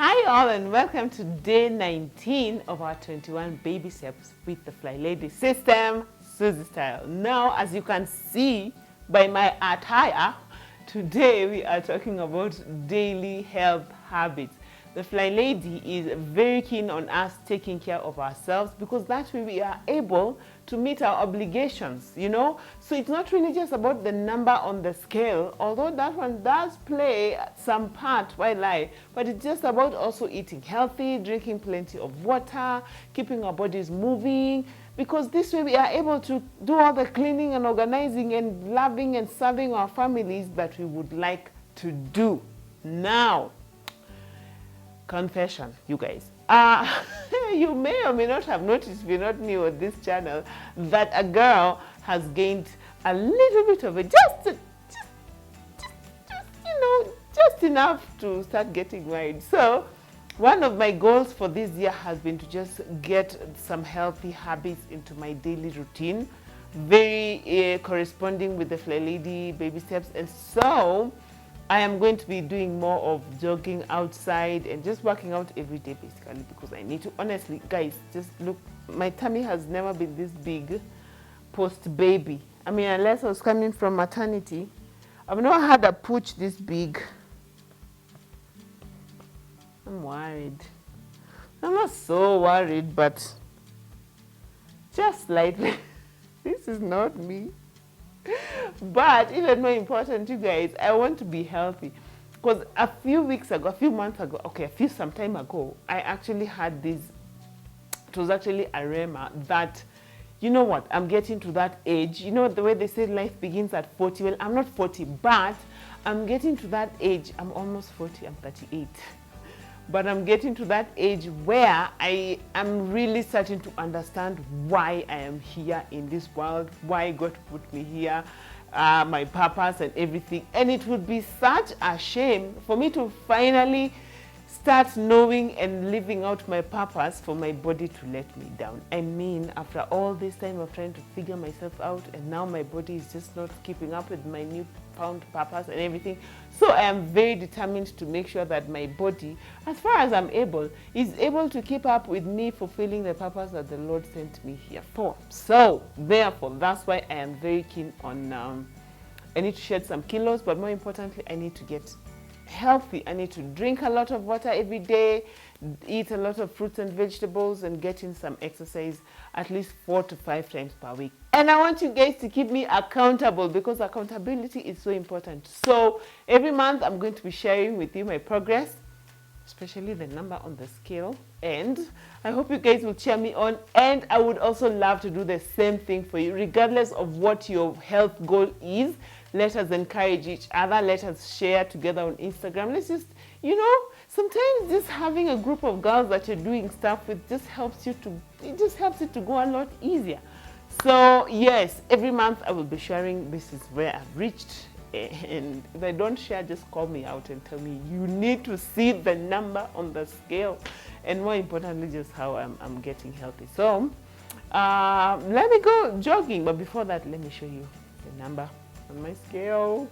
Hi all and welcome to day 19 of our 21 baby steps with the Fly Lady system, Suzy style. Now, as you can see by my attire, today we are talking about daily health habits. The Fly Lady is very keen on us taking care of ourselves because that way we are able to meet our obligations, you know. So it's not really just about the number on the scale, although that one does play some part while but it's just about also eating healthy, drinking plenty of water, keeping our bodies moving, because this way we are able to do all the cleaning and organizing and loving and serving our families that we would like to do. Now, confession, you guys. You may or may not have noticed, if you're not new on this channel, that a girl has gained a little bit of it, just enough to start getting married. So one of my goals for this year has been to just get some healthy habits into my daily routine, very corresponding with the Fly Lady baby steps. And so I am going to be doing more of jogging outside and just working out every day basically, because I need to. Honestly, guys, just look, my tummy has never been this big post baby. I mean, unless I was coming from maternity, I've never had a pooch this big. I'm worried. I'm not so worried, but just slightly. This is not me. But even more important, you guys, I want to be healthy, because a few months ago, some time ago, I actually had this. It was actually a rema that, you know what, I'm getting to that age. You know the way they say life begins at 40. Well, I'm not 40, but I'm getting to that age. I'm almost 40. I'm 38. But I'm getting to that age where I am really starting to understand why I am here in this world, why God put me here, my purpose and everything. And it would be such a shame for me to finally start knowing and living out my purpose for my body to let me down. I mean, after all this time of trying to figure myself out, and now my body is just not keeping up with my newfound purpose and everything. So I am very determined to make sure that my body, as far as I'm able, is able to keep up with me fulfilling the purpose that the Lord sent me here for. So therefore, that's why I am very keen on, I need to shed some kilos, but more importantly, I need to get healthy. I need to drink a lot of water every day, eat a lot of fruits and vegetables, and get in some exercise at least 4 to 5 times per week. And I want you guys to keep me accountable, because accountability is so important. So every month I'm going to be sharing with you my progress, especially the number on the scale, and I hope you guys will cheer me on. And I would also love to do the same thing for you, regardless of what your health goal is. Let us encourage each other. Let us share together on Instagram. Let's just, you know, sometimes just having a group of girls that you're doing stuff with just helps you to, it just helps it to go a lot easier. So yes, every month I will be sharing, this is where I've reached. And if I don't share, just call me out and tell me you need to see the number on the scale, and more importantly, just how I'm getting healthy. So let me go jogging, but before that, let me show you the number on my scale.